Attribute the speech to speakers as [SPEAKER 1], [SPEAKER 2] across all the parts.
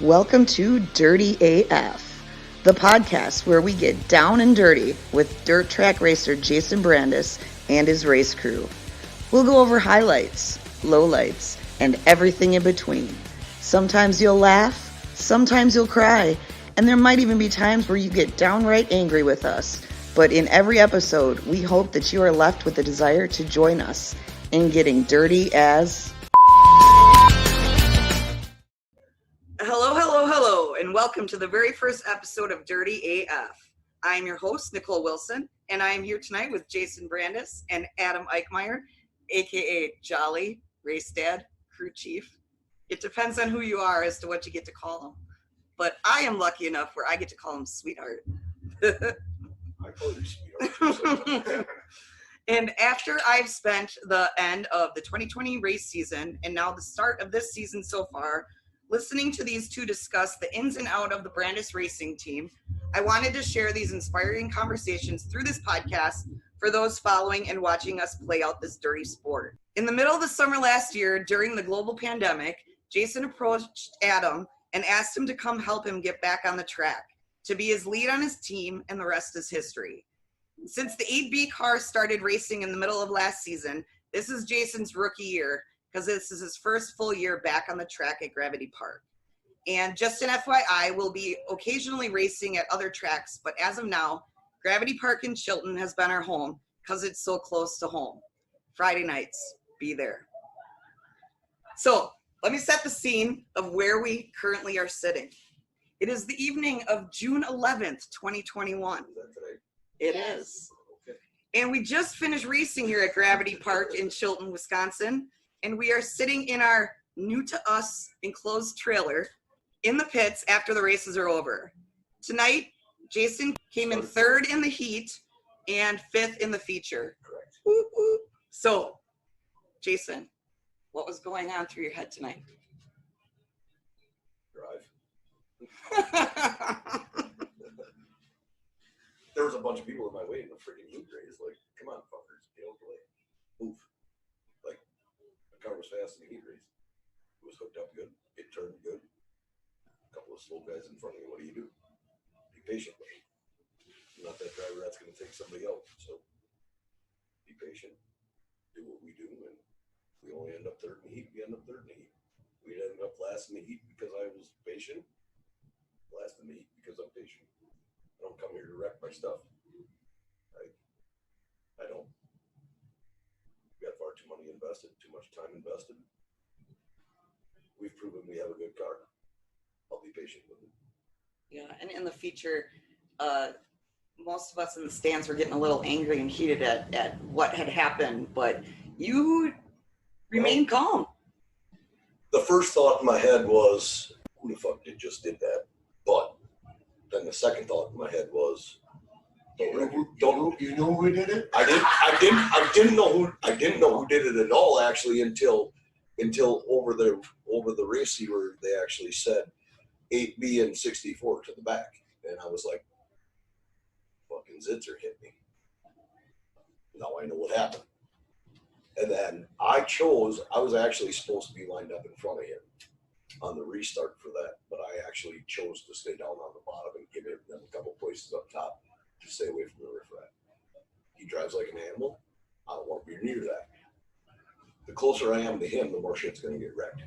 [SPEAKER 1] Welcome to Dirty AF, the podcast where we get down and dirty with dirt track racer Jason Brandis and his race crew. We'll go over highlights, lowlights, and everything in between. Sometimes you'll laugh, sometimes you'll cry, and there might even be times where you get downright angry with us. But in every episode, we hope that you are left with the desire to join us in getting dirty as... Hello, and welcome to the very first episode of Dirty AF. I am your host, Nicole Wilson, and I am here tonight with Jason Brandis and Adam Eichmeyer, aka Jolly, Race Dad, Crew Chief. It depends on who you are as to what you get to call him. But I am lucky enough where I get to call him Sweetheart.
[SPEAKER 2] I call you Sweetheart.
[SPEAKER 1] And after I've spent the end of the 2020 race season and now the start of this season so far, listening to these two discuss the ins and outs of the Brandis racing team, I wanted to share these inspiring conversations through this podcast for those following and watching us play out this dirty sport. In the middle of the summer last year, during the global pandemic, Jason approached Adam and asked him to come help him get back on the track, to be his lead on his team, and the rest is history. Since the 8B car started racing in the middle of last season, this is Jason's rookie year, because this is his first full year back on the track at Gravity Park. And just an FYI, we'll be occasionally racing at other tracks, but as of now, Gravity Park in Chilton has been our home because it's so close to home. Friday nights, be there. So let me set the scene of where we currently are sitting. It is the evening of June 11th, 2021.
[SPEAKER 2] Is that today?
[SPEAKER 1] It is.
[SPEAKER 2] Okay.
[SPEAKER 1] And we just finished racing here at Gravity Park in Chilton, Wisconsin. And we are sitting in our new to us enclosed trailer in the pits after the races are over. Tonight, Jason came in third in the heat and fifth in the feature.
[SPEAKER 2] Correct.
[SPEAKER 1] Woo, woo. So, Jason, what was going on through your head tonight?
[SPEAKER 2] Drive. There was a bunch of people in my way in the freaking heat race. Like, come on, fuckers, get out of the way. Move. Like, the car was fast in the heat race. It was hooked up good. It turned good. A couple of slow guys in front of you. What do you do? Be patient with me. I'm not that driver that's going to take somebody out. So, be patient. Do what we do. And we only end up third in the heat. We end up third in the heat. We ended up last in the heat because I was patient. Last in the heat because I'm patient. I don't come here to wreck my stuff. I don't. We got far too money invested, too much time invested. We've proven we have a good car. I'll be patient with it.
[SPEAKER 1] Yeah, and in the feature, most of us in the stands were getting a little angry and heated at what had happened, but you remained calm.
[SPEAKER 2] The first thought in my head was, who the fuck just did that? But then the second thought in my head was,
[SPEAKER 3] You know who did it?
[SPEAKER 2] I didn't know who did it at all actually until over the race where they actually said 8B and 64 to the back, and I was like, fucking Zitzer hit me. Now I know what happened. And then I was actually supposed to be lined up in front of him on the restart for that, but I actually chose to stay down on the bottom and give him a couple places up top to stay away from the riffraff. He drives like an animal. I don't want to be near that. The closer I am to him, the more shit's going to get wrecked.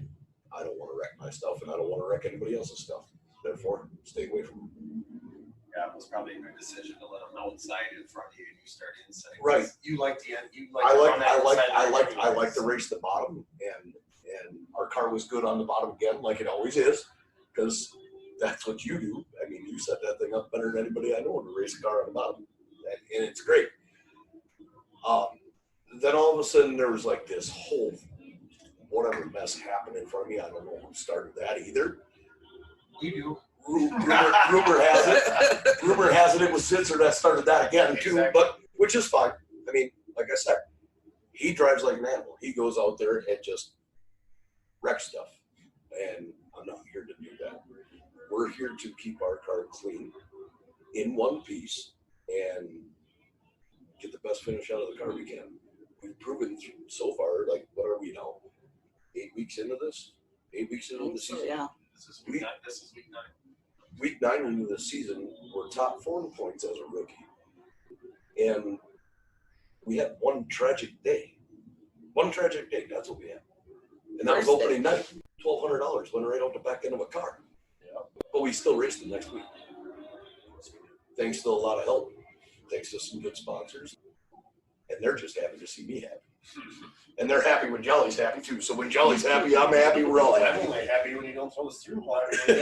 [SPEAKER 2] I don't want to wreck my stuff, and I don't want to wreck anybody else's stuff. Therefore, stay away from him.
[SPEAKER 4] Yeah, it was probably a good decision to let him outside in front of you and you start inside.
[SPEAKER 2] Right.
[SPEAKER 4] You like the end.
[SPEAKER 2] I like to race the bottom, and our car was good on the bottom again, like it always is, because that's what you do. I mean, you set that thing up better than anybody I know to race a car on the bottom, and it's great. Then all of a sudden there was like this whole whatever mess happened in front of me. I don't know who started that either.
[SPEAKER 4] You do.
[SPEAKER 2] Rumor has it was Zitzer that started that again too,
[SPEAKER 4] Exactly.
[SPEAKER 2] but which is fine. I mean, like I said, he drives like an animal. He goes out there and just wrecks stuff, and I'm not here to do that. We're here to keep our car clean, in one piece, and get the best finish out of the car we can. We've proven so far, like, what are we now? 8 weeks into this? 8 weeks into the season?
[SPEAKER 1] Yeah.
[SPEAKER 4] This is week 9. This is week 9.
[SPEAKER 2] Week 9 into the season, we're top 4 in points as a rookie. And we had one tragic day. One tragic day, that's what we had. And that was opening night. $1,200 went right out the back end of a car.
[SPEAKER 3] Yeah.
[SPEAKER 2] But we still raced the next week. Thanks to a lot of help. Thanks to some good sponsors. And they're just happy to see me happy. And they're happy when Jolly's happy too. So when Jolly's happy, I'm happy, we're all
[SPEAKER 3] I'm
[SPEAKER 2] happy.
[SPEAKER 3] only happy when you don't throw the steering wheel at me.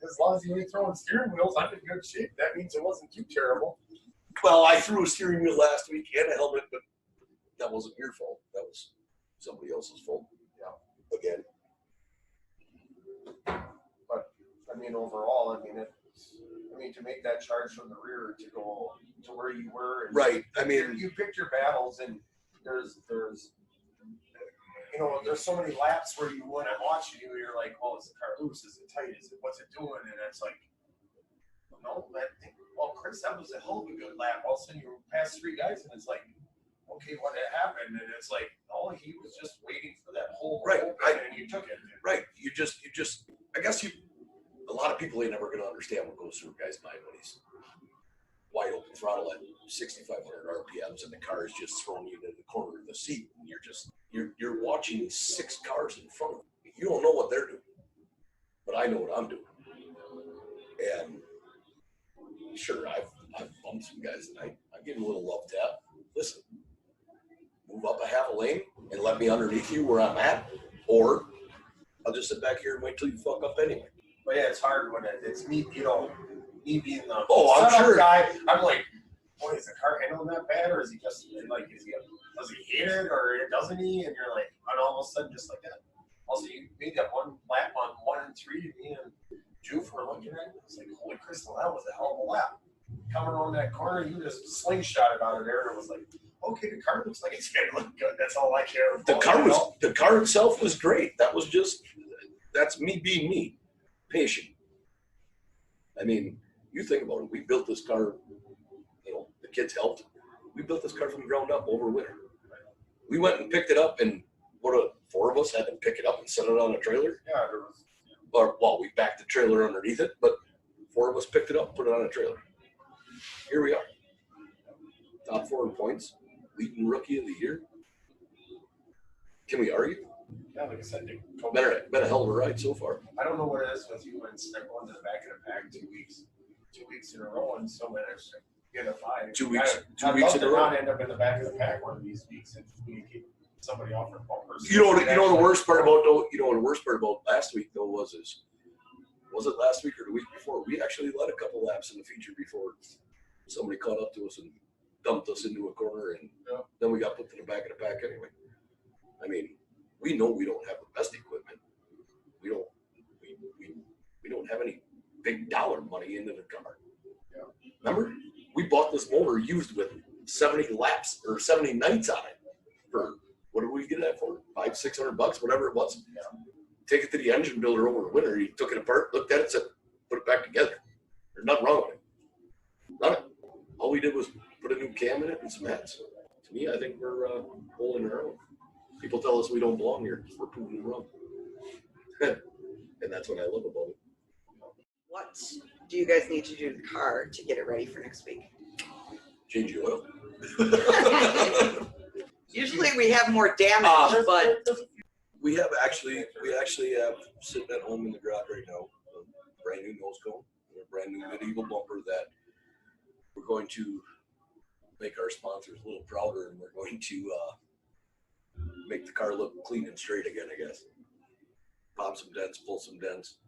[SPEAKER 3] As long as you ain't throwing steering wheels, I'm in good shape. That means it wasn't too terrible.
[SPEAKER 2] Well, I threw a steering wheel last week and a helmet, but that wasn't your fault. That was somebody else's fault. Yeah. Again.
[SPEAKER 3] But I mean, overall, to make that charge from the rear to go to where you were. And
[SPEAKER 2] right. I mean,
[SPEAKER 3] you picked your battles, and there's so many laps where you when I'm watching you, you're like, well, is the car loose? Is it tight? What's it doing? And it's like, no, well, Chris, that was a hell of a good lap. All of a sudden, you pass 3 guys, and it's like, okay, what happened? And it's like, oh, he was just waiting for that whole
[SPEAKER 2] right,
[SPEAKER 3] and you took it.
[SPEAKER 2] Right. You just. I guess a lot of people ain't never gonna understand what goes through a guy's mind when he's wide open throttle at 6,500 RPMs and the car is just throwing you into the corner of the seat, and you're watching 6 cars in front of you. You don't know what they're doing, but I know what I'm doing. And sure, I've bumped some guys tonight. I'm getting a little love tap. Listen, move up a half a lane and let me underneath you where I'm at, or I'll just sit back here and wait till you fuck up anyway.
[SPEAKER 3] But yeah, it's hard when it's me, me being the
[SPEAKER 2] I'm sure
[SPEAKER 3] guy. I'm like, boy, is the car handling that bad, or is he just like, does he hate it, or doesn't he? And you're like, and all of a sudden, just like that. Also, you made that one lap on 1 and 3 to me and Juve were looking at it. It's like, holy crystal, that was a hell of a lap. Coming around that corner, you just slingshotted out of there, and it was like, okay, the car looks like it's gonna look good. That's all I care about.
[SPEAKER 2] The car itself was great. That's me being me. Patient. I mean, you think about it. We built this car, the kids helped. We built this car from the ground up over winter. We went and picked it up, and 4 of us had to pick it up and set it on a trailer.
[SPEAKER 3] Yeah, there was.
[SPEAKER 2] Well, we backed the trailer underneath it, but 4 of us picked it up, put it on a trailer. Here we are. Top 4 in points, leading rookie of the year. Can we argue?
[SPEAKER 3] Yeah, like I said,
[SPEAKER 2] Been a hell of a ride so far.
[SPEAKER 3] I don't know what it is with you and step going to the back of the pack 2 weeks in a row, and so managed to get a 5.
[SPEAKER 2] 2 weeks.
[SPEAKER 3] I'd
[SPEAKER 2] 2 weeks
[SPEAKER 3] love
[SPEAKER 2] in a
[SPEAKER 3] to
[SPEAKER 2] row.
[SPEAKER 3] not end up in the back of the pack one of these weeks and we keep somebody offering bumpers.
[SPEAKER 2] You know the worst part about last week though was it last week or the week before? We actually led a couple laps in the feature before somebody caught up to us and dumped us into a corner, and then we got put to the back of the pack anyway. I mean, we know we don't have the best equipment. We don't have any big dollar money into the car.
[SPEAKER 3] Yeah.
[SPEAKER 2] Remember, we bought this motor used with 70 laps or 70 nights on it for what did we get that for? $500-600, whatever it was.
[SPEAKER 3] Yeah.
[SPEAKER 2] Take it to the engine builder over the winter. He took it apart, looked at it, said, "Put it back together." There's nothing wrong with it. Nothing. All we did was put a new cam in it and some heads. To me, I think we're holding our own. People tell us we don't belong here. We're proving them wrong. And that's what I love about it.
[SPEAKER 1] What do you guys need to do to the car to get it ready for next week?
[SPEAKER 2] Change the oil.
[SPEAKER 1] Usually we have more damage, but
[SPEAKER 2] we actually have sitting at home in the garage right now a brand new nose cone and a brand new medieval bumper that we're going to make our sponsors a little prouder, and we're going to make the car look clean and straight again, I guess. Pop some dents, pull some dents,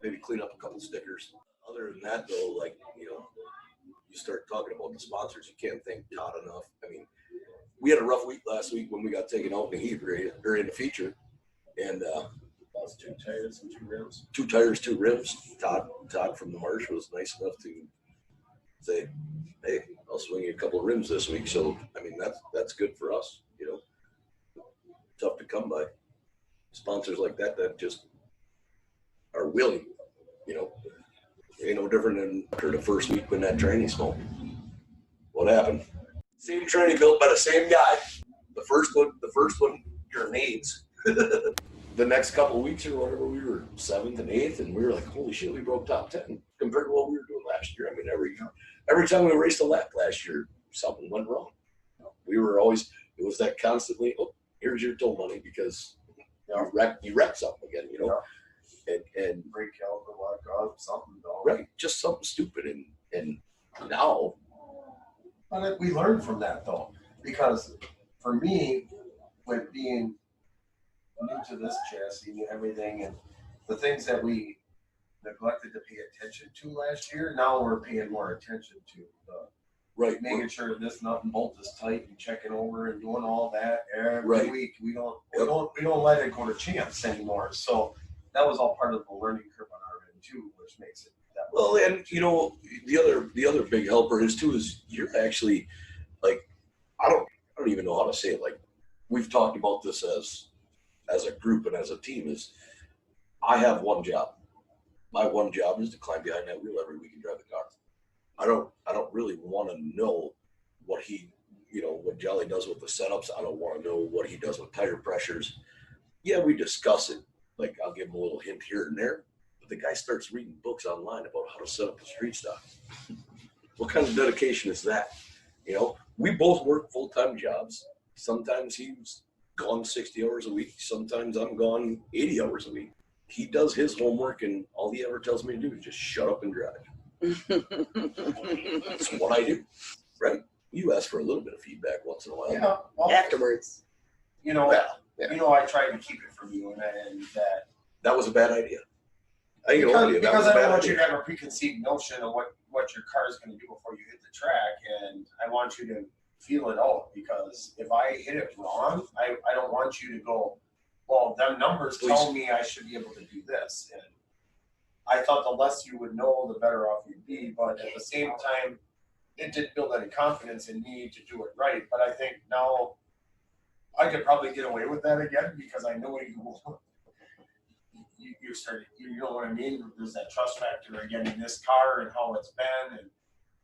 [SPEAKER 2] maybe clean up a couple stickers. Other than that, though, you start talking about the sponsors, you can't thank Todd enough. I mean, we had a rough week last week when we got taken out in the heat or in the feature, and
[SPEAKER 3] lost 2 tires and 2 rims.
[SPEAKER 2] 2 tires, 2 rims. Todd from the Marsh was nice enough to say, "Hey, I'll swing you a couple of rims this week." So I mean, that's good for us, Tough to come by. Sponsors like that just are willing, Ain't no different than after the first week when that tranny smoked. What happened? Same tranny built by the same guy. The first one grenades. The next couple of weeks or whatever, we were 7th and 8th, and we were like, holy shit, we broke top 10 compared to what we were doing last year. I mean, every time we raced a lap last year, something went wrong. We were always, it was that constantly, oh, here's your toll money because you wrecked something again, you know? And
[SPEAKER 3] break out or lock up, something, though.
[SPEAKER 2] right, just something stupid. And now.
[SPEAKER 3] But we learned from that, though, because for me, with being new to this chassis and everything, and the things that we neglected to pay attention to last year, now we're paying more attention to.
[SPEAKER 2] Right,
[SPEAKER 3] making sure this nut and bolt is tight and checking over and doing all that every week. We don't let it go to chance anymore. So that was all part of the learning curve on our end too, which makes it that
[SPEAKER 2] well. And you know, the other big helper is you're actually like I don't even know how to say it. Like we've talked about this as a group and as a team is I have one job. My one job is to climb behind that wheel every week and drive the car. I don't really want to know what what Jolly does with the setups. I don't want to know what he does with tire pressures. Yeah, we discuss it. Like I'll give him a little hint here and there. But the guy starts reading books online about how to set up the street stock. What kind of dedication is that? You know, we both work full-time jobs. Sometimes he's gone 60 hours a week. Sometimes I'm gone 80 hours a week. He does his homework, and all he ever tells me to do is just shut up and drive. That's what I do, right? You ask for a little bit of feedback once in a while.
[SPEAKER 3] Yeah, well,
[SPEAKER 1] Afterwards.
[SPEAKER 3] You know,
[SPEAKER 2] yeah.
[SPEAKER 3] I tried to keep it from you, and
[SPEAKER 2] that was a bad idea.
[SPEAKER 3] Because I don't want you to have a preconceived notion of what your car is going to do before you hit the track, and I want you to feel it out. Because if I hit it wrong, I don't want you to go, well, them numbers tell me I should be able to do this. And I thought the less you would know, the better off you'd be. But at the same time, it didn't build any confidence in me to do it right. But I think now I could probably get away with that again because I know you started, you know what I mean? There's that trust factor again in this car and how it's been. And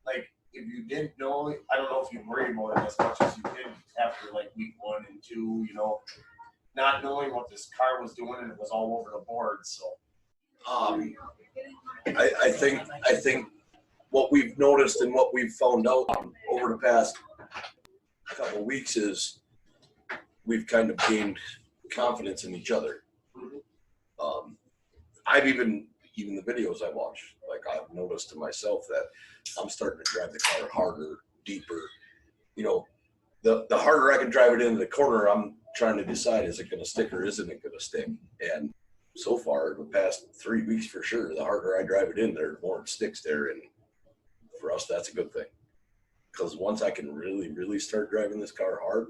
[SPEAKER 3] like, if you didn't know, I don't know if you worry about it as much as you did after like week 1 and 2, not knowing what this car was doing, and it was all over the board. So.
[SPEAKER 2] I think what we've noticed and what we've found out over the past couple of weeks is we've kind of gained confidence in each other. I've even the videos I watch, like I've noticed to myself that I'm starting to drive the car harder, deeper. The harder I can drive it into the corner, I'm trying to decide, is it going to stick or isn't it going to stick? And so far, the past 3 weeks for sure, the harder I drive it in there, the more it sticks there. And for us, that's a good thing. Because once I can really, really start driving this car hard,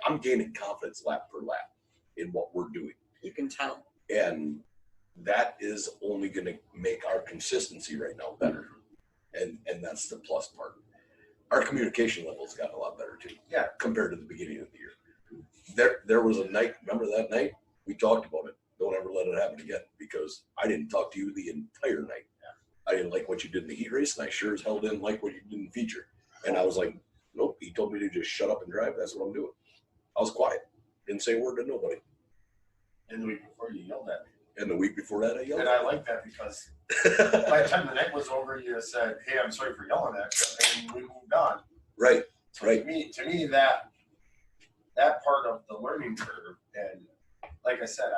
[SPEAKER 2] I'm gaining confidence lap per lap in what we're doing.
[SPEAKER 1] You can tell.
[SPEAKER 2] And that is only going to make our consistency right now better. And that's the plus part. Our communication level's gotten a lot better too.
[SPEAKER 3] Yeah. Compared
[SPEAKER 2] to the beginning of the year. There was a night, remember that night? We talked about it. Don't ever let it happen again, because I didn't talk to you the entire night. Yeah. I didn't like what you did in the heat race, and I sure as hell didn't like what you did in the feature. And I was like, nope, he told me to just shut up and drive. That's what I'm doing. I was quiet. Didn't say a word to nobody.
[SPEAKER 3] And the week before, you yelled at me.
[SPEAKER 2] And the week before that, I yelled
[SPEAKER 3] and
[SPEAKER 2] at
[SPEAKER 3] I like that because by the time the night was over, you said, hey, I'm sorry for yelling at you, and we moved on.
[SPEAKER 2] Right,
[SPEAKER 3] so
[SPEAKER 2] right.
[SPEAKER 3] To me, that part of the learning curve, and like I said,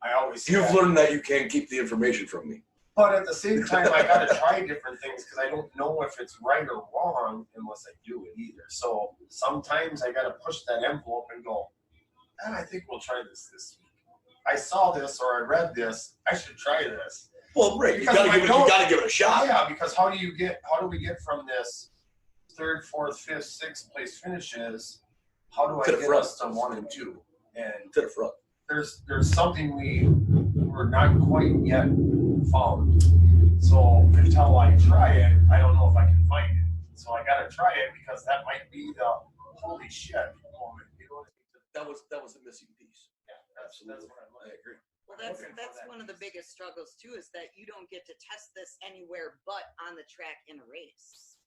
[SPEAKER 3] I always
[SPEAKER 2] You've learned that you can't keep the information from me.
[SPEAKER 3] But at the same time, I got to try different things because I don't know if it's right or wrong unless I do it either. So sometimes I got to push that envelope and go, I think we'll try this week. I saw this or I read this. I should try this.
[SPEAKER 2] Well, right. You got to give it a shot.
[SPEAKER 3] Yeah, because how do we get from this 3rd, 4th, 5th, 6th place finishes? How do I get us to 1 and 2? And
[SPEAKER 2] to the front.
[SPEAKER 3] There's something we're not quite yet found. So until I try it, I don't know if I can find it. So I got to try it because that might be the holy shit moment. You know what I mean?
[SPEAKER 2] That was a missing piece.
[SPEAKER 3] Yeah, that's what I
[SPEAKER 2] agree.
[SPEAKER 1] Well, that's one of the biggest struggles too, is that you don't get to test this anywhere but on the track in a race.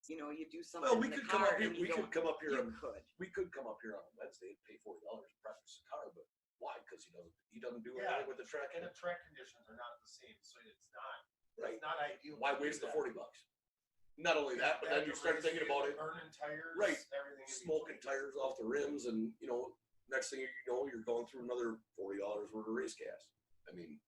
[SPEAKER 1] You do something.
[SPEAKER 2] Well, we could come up here. We could come up here on Wednesday and pay $40 to practice the car, but Why? Because he doesn't do
[SPEAKER 3] Yeah,
[SPEAKER 2] anything with the track in
[SPEAKER 3] and
[SPEAKER 2] it.
[SPEAKER 3] the track conditions are not the same, so it's not.
[SPEAKER 2] Right.
[SPEAKER 3] It's not ideal.
[SPEAKER 2] Why
[SPEAKER 3] to do
[SPEAKER 2] waste the
[SPEAKER 3] that.
[SPEAKER 2] $40? Not only that, but then you start thinking about it.
[SPEAKER 3] Burning tires,
[SPEAKER 2] Right.
[SPEAKER 3] everything. in
[SPEAKER 2] Smoking
[SPEAKER 3] between.
[SPEAKER 2] tires off the rims, and next thing you know, you're going through another $40 worth of race gas. I mean,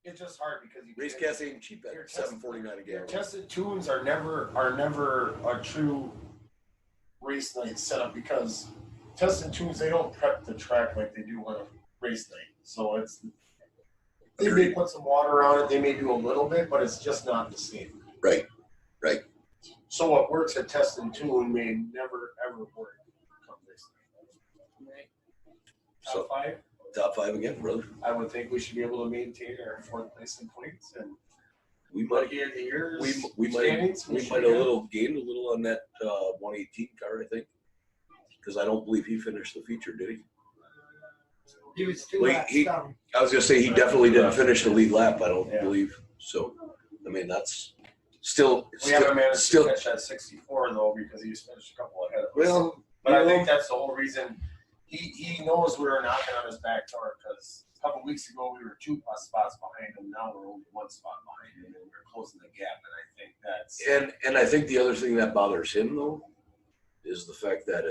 [SPEAKER 3] It's just hard because you
[SPEAKER 2] race
[SPEAKER 3] can't-
[SPEAKER 2] gas ain't cheap at
[SPEAKER 3] your
[SPEAKER 2] $7.49 a
[SPEAKER 3] Your
[SPEAKER 2] gallon.
[SPEAKER 3] tested tunes are never a true race night setup because tested tunes they don't prep the track like they do on a race night. So they may put some water on it, they may do a little bit, but it's just not the same.
[SPEAKER 2] Right.
[SPEAKER 3] So what works at test and tune may never ever work come race night.
[SPEAKER 2] So-
[SPEAKER 3] Top 5.
[SPEAKER 2] Top 5 again, brother.
[SPEAKER 3] I would think we should be able to maintain our 4th place in points and
[SPEAKER 2] We might.
[SPEAKER 3] rookie of the years.
[SPEAKER 2] We might
[SPEAKER 3] standings,
[SPEAKER 2] have
[SPEAKER 3] should be
[SPEAKER 2] gained a little on that 118 car, I think, because I don't believe he finished the feature, did he?
[SPEAKER 5] He was 2
[SPEAKER 2] Wait,
[SPEAKER 5] laps
[SPEAKER 2] he-
[SPEAKER 5] down.
[SPEAKER 2] I was gonna say he definitely didn't finish the lead lap. I don't
[SPEAKER 3] Yeah.
[SPEAKER 2] believe so. I mean, that's still
[SPEAKER 3] We haven't managed
[SPEAKER 2] still.
[SPEAKER 3] to catch that 64 though because he's finished a couple ahead of us.
[SPEAKER 2] Well,
[SPEAKER 3] but I think that's the whole reason he knows we were knocking on his back door because a couple weeks ago we were 2 spots behind him. Now we're only 1 spot behind him and we're closing the gap. And I think that's
[SPEAKER 2] and I think the other thing that bothers him though is the fact that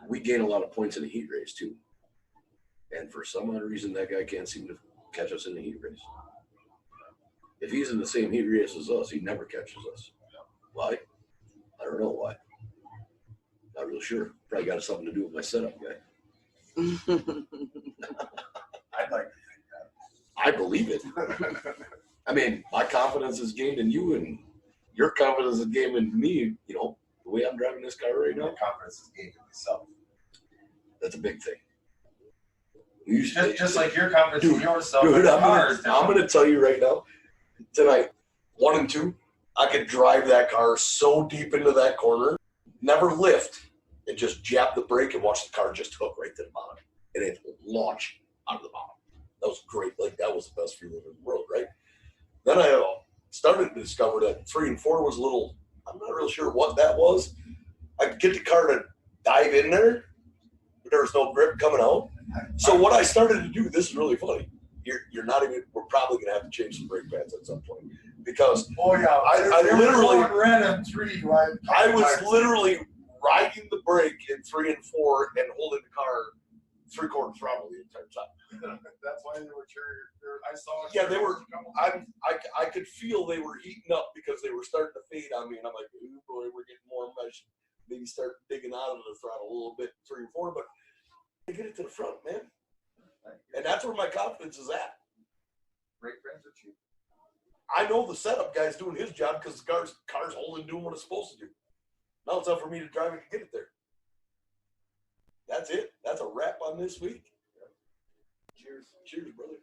[SPEAKER 2] we gain a lot of points in the heat race too, and for some odd reason that guy can't seem to catch us in the heat race. If he's in the same heat race as us, he never catches us. Why? I don't know why. Not real sure. Probably got something to do with my setup guy.
[SPEAKER 3] I'd like to
[SPEAKER 2] I believe it. I mean, my confidence is gained in you, and your confidence is gained in me. The way I'm driving this car right
[SPEAKER 3] think that.
[SPEAKER 2] now,
[SPEAKER 3] My confidence is gained in myself.
[SPEAKER 2] that's a big thing. You
[SPEAKER 3] Just like your confidence in yourself.
[SPEAKER 2] Dude,
[SPEAKER 3] in the
[SPEAKER 2] I'm
[SPEAKER 3] cars,
[SPEAKER 2] gonna tell you right now, tonight, 1 and 2, I could drive that car so deep into that corner, never lift, and just jab the brake and watch the car just hook right to the bottom, and it launch out of the bottom. That was great. Like, that was the best feeling in the world, right? Then I started to discover that 3 and 4 was a little, I'm not real sure what that was. I could get the car to dive in there, but there was no grip coming out. So what I started to do, this is really funny. You're not even, we're probably going to have to change some brake pads at some point because
[SPEAKER 3] Oh yeah,
[SPEAKER 2] I literally-
[SPEAKER 3] ran on 3.
[SPEAKER 2] I was literally riding the brake in 3 and 4 and holding the car 3/4 throttle the entire time.
[SPEAKER 3] That's why they were I saw.
[SPEAKER 2] Yeah, they were. I could feel they were heating up because they were starting to fade on me, and I'm like, "Ooh boy, we're getting more mesh." Maybe start digging out of the throttle a little bit, 3 and 4, but I get it to the front, man, and that's where my confidence is at.
[SPEAKER 3] Brake pads are cheap.
[SPEAKER 2] I know the setup guy's doing his job because the car's holding, doing what it's supposed to do. Now it's up for me to drive it to get it there. That's it. That's a wrap on this week. Cheers, brother.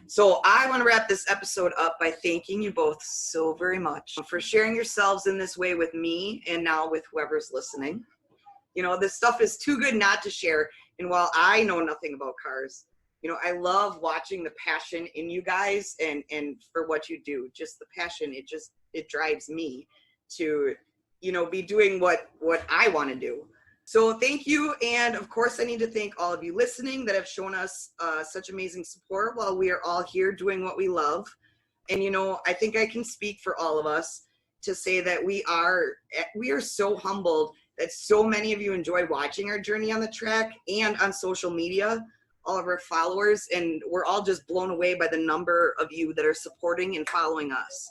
[SPEAKER 1] So I want to wrap this episode up by thanking you both so very much for sharing yourselves in this way with me and now with whoever's listening. This stuff is too good not to share. And while I know nothing about cars, I love watching the passion in you guys and for what you do. Just the passion, it drives me to, be doing what I want to do. So thank you. And of course, I need to thank all of you listening that have shown us such amazing support while we are all here doing what we love. And, I think I can speak for all of us to say that we are so humbled that so many of you enjoy watching our journey on the track and on social media, all of our followers. And we're all just blown away by the number of you that are supporting and following us.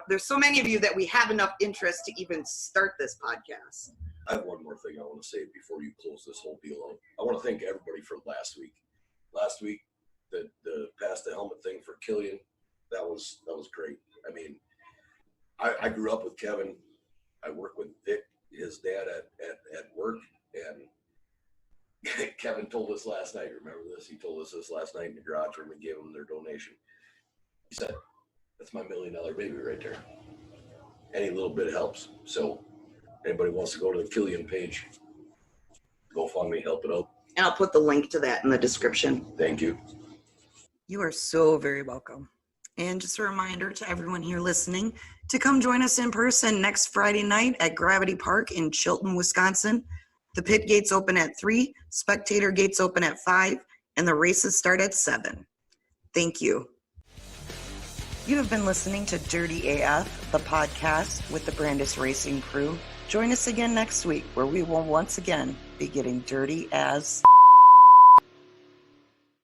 [SPEAKER 1] There's so many of you that we have enough interest to even start this podcast.
[SPEAKER 2] I have one more thing I want to say before you close this whole deal out. I want to thank everybody for last week. Last week, the pass the helmet thing for Killian, that was great. I mean, I grew up with Kevin. I work with Vic, his dad at work, and Kevin told us last night. Remember this? He told us this last night in the garage when we gave them their donation. He said, "That's my $1 million baby right there. Any little bit helps." So. Anybody wants to go to the Killian page, GoFundMe, help it out.
[SPEAKER 1] And I'll put the link to that in the description.
[SPEAKER 2] Thank you.
[SPEAKER 1] You are so very welcome. And just a reminder to everyone here listening to come join us in person next Friday night at Gravity Park in Chilton, Wisconsin. The pit gates open at 3, spectator gates open at 5, and the races start at 7. Thank you. You have been listening to Dirty AF, the podcast with the Brandis Racing crew. Join us again next week where we will once again be getting dirty as